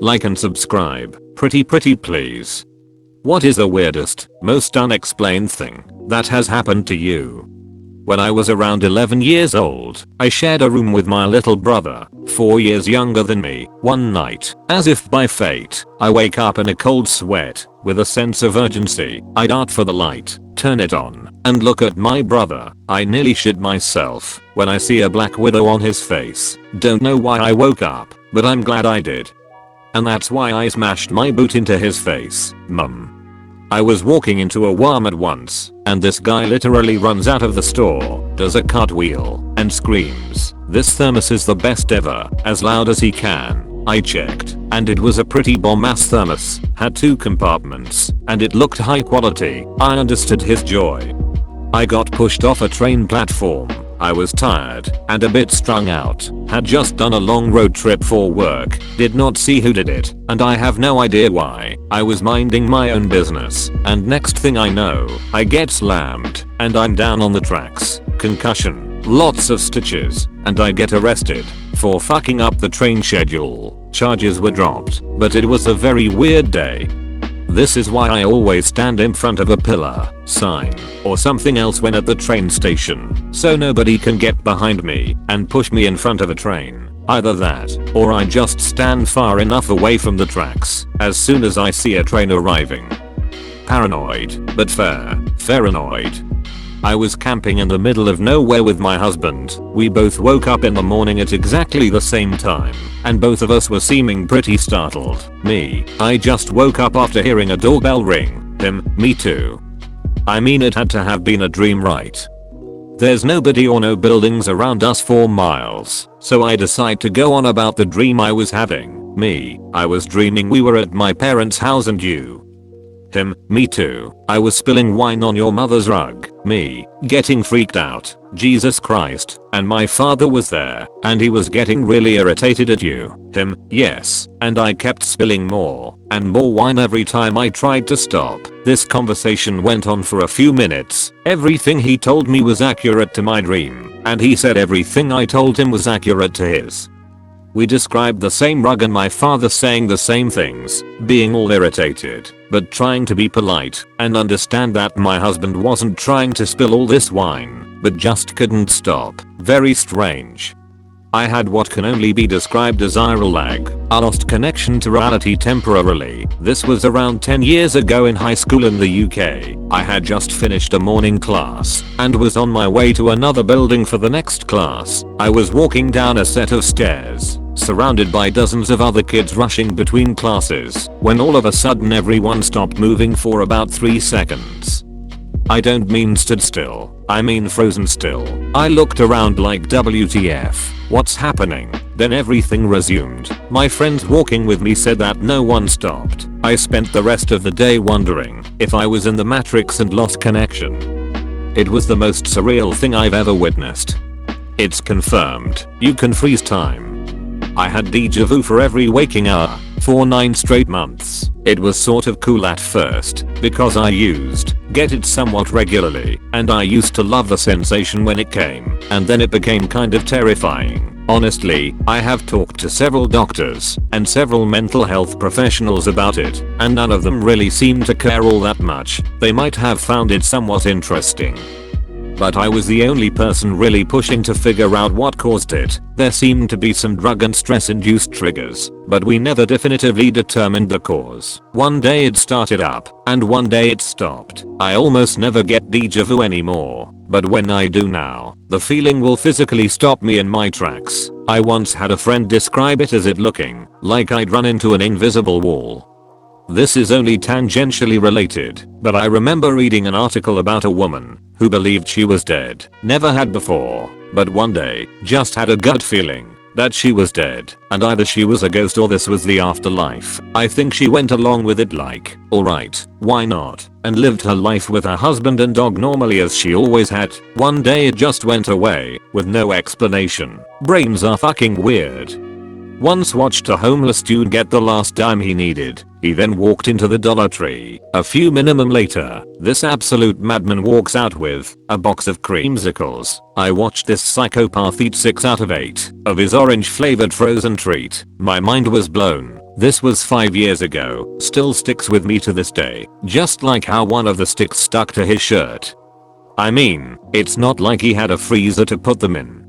like and subscribe. Pretty please. What is the weirdest, most unexplained thing that has happened to you? When I was around 11 years old, I shared a room with my little brother, 4 years younger than me. One night, as if by fate, I wake up in a cold sweat. With a sense of urgency, I dart for the light, turn it on, and look at my brother. I nearly shit myself when I see a black widow on his face. Don't know why I woke up, but I'm glad I did. And that's why I smashed my boot into his face. Mum. I was walking into a Walmart once, and this guy literally runs out of the store, does a cartwheel, and screams, "This thermos is the best ever," as loud as he can. I checked, and it was a pretty bomb-ass thermos, had 2 compartments, and it looked high quality. I understood his joy. I got pushed off a train platform. I was tired and a bit strung out, had just done a long road trip for work, did not see who did it, and I have no idea why. I was minding my own business, and next thing I know, I get slammed, and I'm down on the tracks. Concussion, lots of stitches, and I get arrested for fucking up the train schedule. Charges were dropped, but it was a very weird day. This is why I always stand in front of a pillar, sign, or something else when at the train station, so nobody can get behind me and push me in front of a train. Either that, or I just stand far enough away from the tracks as soon as I see a train arriving. Paranoid, but fair annoyed. I was camping in the middle of nowhere with my husband. We both woke up in the morning at exactly the same time, and both of us were seeming pretty startled. Me, I just woke up after hearing a doorbell ring. Him, me too. I mean, it had to have been a dream, right? There's nobody or no buildings around us for miles, so I decide to go on about the dream I was having. Me, I was dreaming we were at my parents' house and you. Him, me too. I was spilling wine on your mother's rug. Me, getting freaked out. Jesus Christ. And my father was there, and he was getting really irritated at you. Him, yes. And I kept spilling more and more wine every time I tried to stop. This conversation went on for a few minutes. Everything he told me was accurate to my dream, and he said everything I told him was accurate to his. We described the same rug and my father saying the same things, being all irritated, but trying to be polite and understand that my husband wasn't trying to spill all this wine, but just couldn't stop. Very strange. I had what can only be described as eye lag. I lost connection to reality temporarily. This was around 10 years ago in high school in the UK. I had just finished a morning class and was on my way to another building for the next class. I was walking down a set of stairs, surrounded by dozens of other kids rushing between classes, when all of a sudden everyone stopped moving for about 3 seconds. I don't mean stood still, I mean frozen still. I looked around like WTF, what's happening? Then everything resumed. My friends walking with me said that no one stopped. I spent the rest of the day wondering if I was in the Matrix and lost connection. It was the most surreal thing I've ever witnessed. It's confirmed, you can freeze time. I had déjà vu for every waking hour for 9 straight months. It was sort of cool at first because I used get it somewhat regularly, and I used to love the sensation when it came, and then it became kind of terrifying. Honestly, I have talked to several doctors and several mental health professionals about it, and none of them really seem to care all that much. They might have found it somewhat interesting, but I was the only person really pushing to figure out what caused it. There seemed to be some drug and stress induced triggers, but we never definitively determined the cause. One day it started up, and one day it stopped. I almost never get déjà vu anymore, but when I do now, the feeling will physically stop me in my tracks. I once had a friend describe it as it looking like I'd run into an invisible wall. This is only tangentially related, but I remember reading an article about a woman who believed she was dead. Never had before, but one day just had a gut feeling that she was dead, and either she was a ghost or this was the afterlife. I think she went along with it like, alright, why not, and lived her life with her husband and dog normally as she always had. One day it just went away, with no explanation. Brains are fucking weird. Once watched a homeless dude get the last dime he needed. He then walked into the Dollar Tree. A few minimum later, this absolute madman walks out with a box of creamsicles. I watched this psychopath eat 6 out of 8 of his orange flavored frozen treat. My mind was blown. This was 5 years ago, still sticks with me to this day, just like how one of the sticks stuck to his shirt. I mean, it's not like he had a freezer to put them in.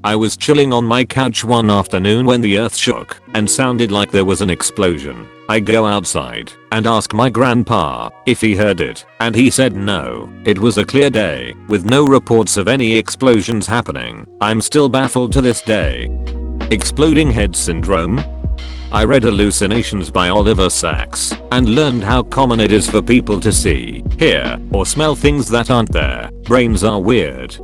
I was chilling on my couch one afternoon when the earth shook and sounded like there was an explosion. I go outside and ask my grandpa if he heard it, and he said no. It was a clear day with no reports of any explosions happening. I'm still baffled to this day. Exploding head syndrome? I read Hallucinations by Oliver Sacks and learned how common it is for people to see, hear, or smell things that aren't there. Brains are weird.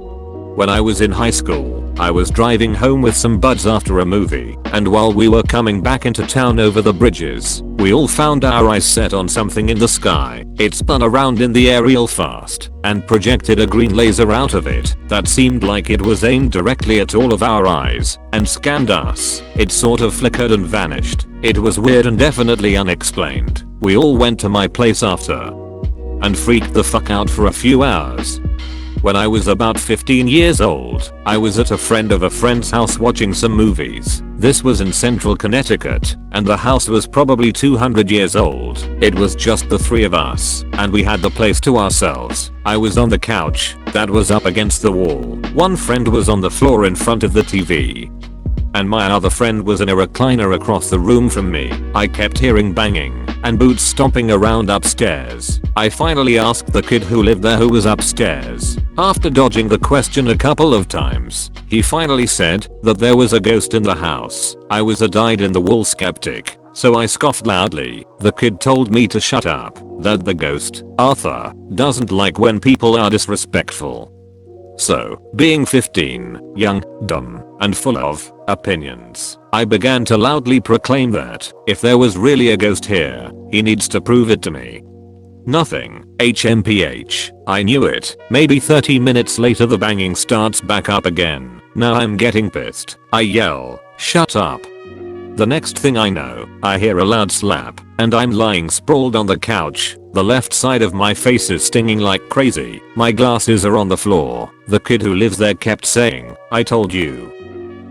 When I was in high school, I was driving home with some buds after a movie, and while we were coming back into town over the bridges, we all found our eyes set on something in the sky. It spun around in the air real fast and projected a green laser out of it that seemed like it was aimed directly at all of our eyes and scanned us. It sort of flickered and vanished. It was weird and definitely unexplained. We all went to my place after and freaked the fuck out for a few hours. When I was about 15 years old, I was at a friend of a friend's house watching some movies. This was in central Connecticut, and the house was probably 200 years old. It was just the three of us, and we had the place to ourselves. I was on the couch that was up against the wall. One friend was on the floor in front of the TV, and my other friend was in a recliner across the room from me. I kept hearing banging and boots stomping around upstairs. I finally asked the kid who lived there who was upstairs. After dodging the question a couple of times, he finally said that there was a ghost in the house. I was a dyed-in-the-wool skeptic, so I scoffed loudly. The kid told me to shut up, that the ghost, Arthur, doesn't like when people are disrespectful. So, being 15, young, dumb, and full of opinions, I began to loudly proclaim that if there was really a ghost here, he needs to prove it to me. Nothing. HMPH. I knew it. Maybe 30 minutes later the banging starts back up again. Now I'm getting pissed. I yell, "Shut up." The next thing I know, I hear a loud slap, and I'm lying sprawled on the couch. The left side of my face is stinging like crazy. My glasses are on the floor. The kid who lives there kept saying, "I told you."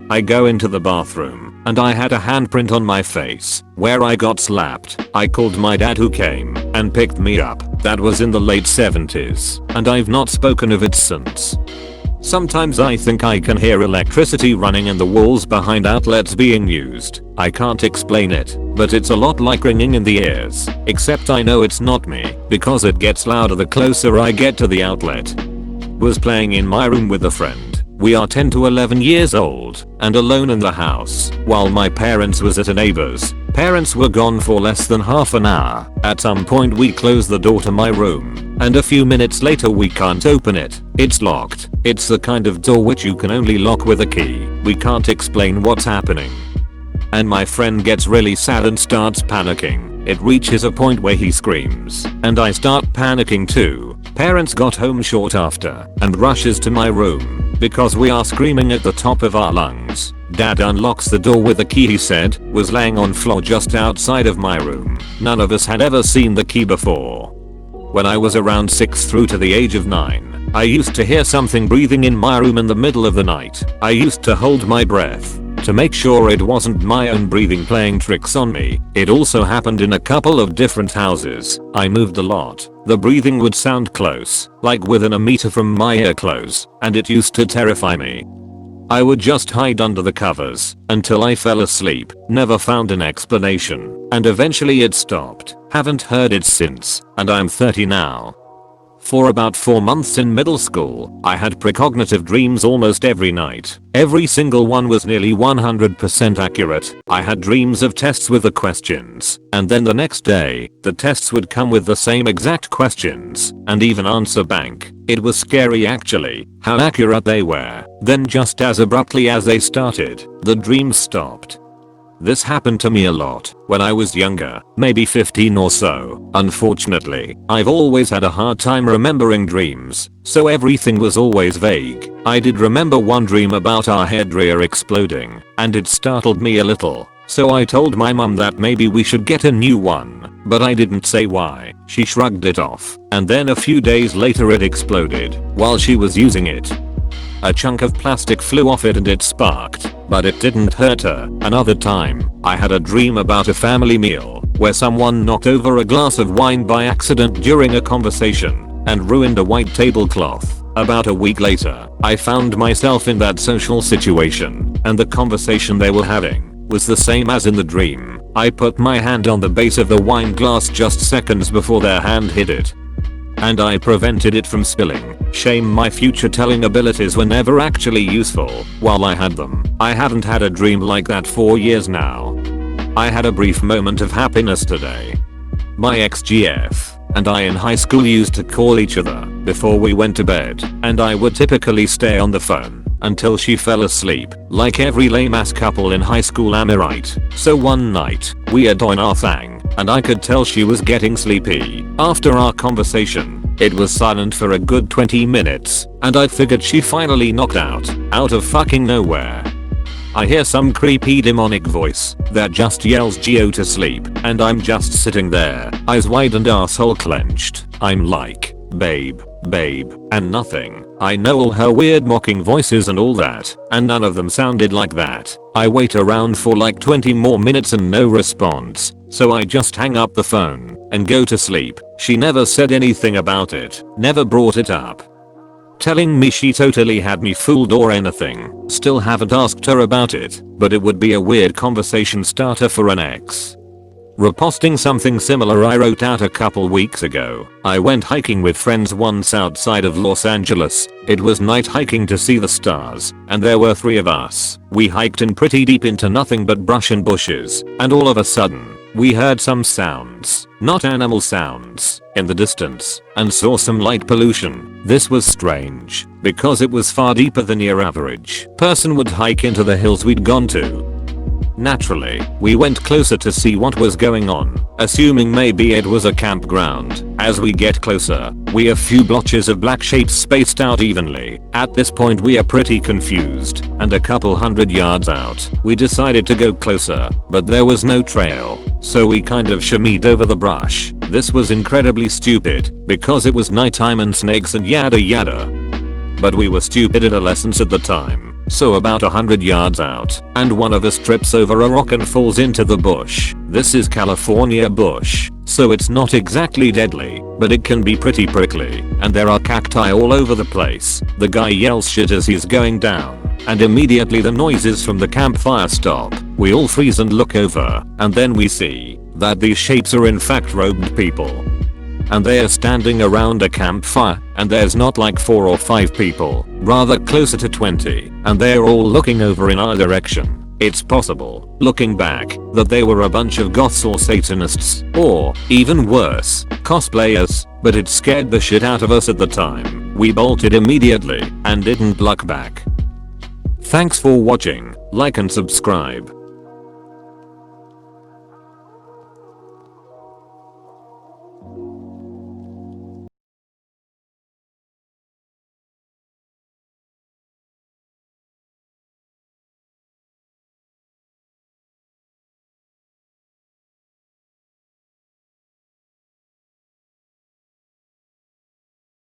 I go into the bathroom, and I had a handprint on my face where I got slapped. I called my dad who came and picked me up. That was in the late 70s, and I've not spoken of it since. Sometimes I think I can hear electricity running and the walls behind outlets being used. I can't explain it, but it's a lot like ringing in the ears, except I know it's not me because it gets louder the closer I get to the outlet. Was playing in my room with a friend. We are 10 to 11 years old and alone in the house while my parents was at a neighbor's. Parents were gone for less than half an hour. At some point we close the door to my room, and a few minutes later we can't open it. It's locked. It's the kind of door which you can only lock with a key. We can't explain what's happening. And my friend gets really sad and starts panicking. It reaches a point where he screams, and I start panicking too. Parents got home short after and rushes to my room because we are screaming at the top of our lungs. Dad unlocks the door with a key he said was laying on floor just outside of my room. None of us had ever seen the key before. When I was around 6 through to the age of 9, I used to hear something breathing in my room in the middle of the night. I used to hold my breath to make sure it wasn't my own breathing playing tricks on me. It also happened in a couple of different houses. I moved a lot. The breathing would sound close, like within a meter from my ear close, and it used to terrify me. I would just hide under the covers until I fell asleep, never found an explanation, and eventually it stopped. Haven't heard it since, and I'm 30 now. For about 4 months in middle school, I had precognitive dreams almost every night. Every single one was nearly 100% accurate. I had dreams of tests with the questions, and then the next day, the tests would come with the same exact questions, and even answer bank. It was scary actually, how accurate they were. Then just as abruptly as they started, the dreams stopped. This happened to me a lot when I was younger, maybe 15 or so. Unfortunately, I've always had a hard time remembering dreams, so everything was always vague. I did remember one dream about our hair dryer exploding, and it startled me a little. So I told my mum that maybe we should get a new one, but I didn't say why. She shrugged it off, and then a few days later it exploded while she was using it. A chunk of plastic flew off it and it sparked, but it didn't hurt her. Another time, I had a dream about a family meal where someone knocked over a glass of wine by accident during a conversation and ruined a white tablecloth. About a week later, I found myself in that social situation, and the conversation they were having was the same as in the dream. I put my hand on the base of the wine glass just seconds before their hand hit it, and I prevented it from spilling. Shame my future telling abilities were never actually useful while I had them. I haven't had a dream like that for years now. I had a brief moment of happiness today. My ex-GF and I in high school used to call each other before we went to bed, and I would typically stay on the phone until she fell asleep, like every lame ass couple in high school, am I right? So one night, we are doing our thing, and I could tell she was getting sleepy. After our conversation, it was silent for a good 20 minutes, and I figured she finally knocked out of fucking nowhere. I hear some creepy demonic voice that just yells Geo to sleep, and I'm just sitting there, eyes wide and asshole clenched. I'm like, babe, and nothing. I know all her weird mocking voices and all that, and none of them sounded like that. I wait around for like 20 more minutes and no response, so I just hang up the phone and go to sleep. She never said anything about it, never brought it up, telling me she totally had me fooled or anything. Still haven't asked her about it, but it would be a weird conversation starter for an ex. Reposting something similar I wrote out a couple weeks ago. I went hiking with friends once outside of Los Angeles. It was night hiking to see the stars, and there were 3 of us. We hiked in pretty deep into nothing but brush and bushes, and all of a sudden, we heard some sounds, not animal sounds, in the distance, and saw some light pollution. This was strange, because it was far deeper than your average person would hike into the hills we'd gone to. Naturally, we went closer to see what was going on, assuming maybe it was a campground. As we get closer, we a few blotches of black shapes spaced out evenly. At this point we are pretty confused, and a couple hundred yards out, we decided to go closer, but there was no trail, so we kind of shimmied over the brush. This was incredibly stupid, because it was nighttime and snakes and yada yada. But we were stupid adolescents at the time. So about 100 yards out, and one of us trips over a rock and falls into the bush. This is California bush, so it's not exactly deadly, but it can be pretty prickly, and there are cacti all over the place. The guy yells shit as he's going down, and immediately the noises from the campfire stop. We all freeze and look over, and then we see that these shapes are in fact robed people. And they are standing around a campfire, and there's not like 4 or 5 people, rather closer to 20, and they're all looking over in our direction. It's possible, looking back, that they were a bunch of goths or satanists, or, even worse, cosplayers, but it scared the shit out of us at the time. We bolted immediately, and didn't look back. Thanks for watching, like and subscribe.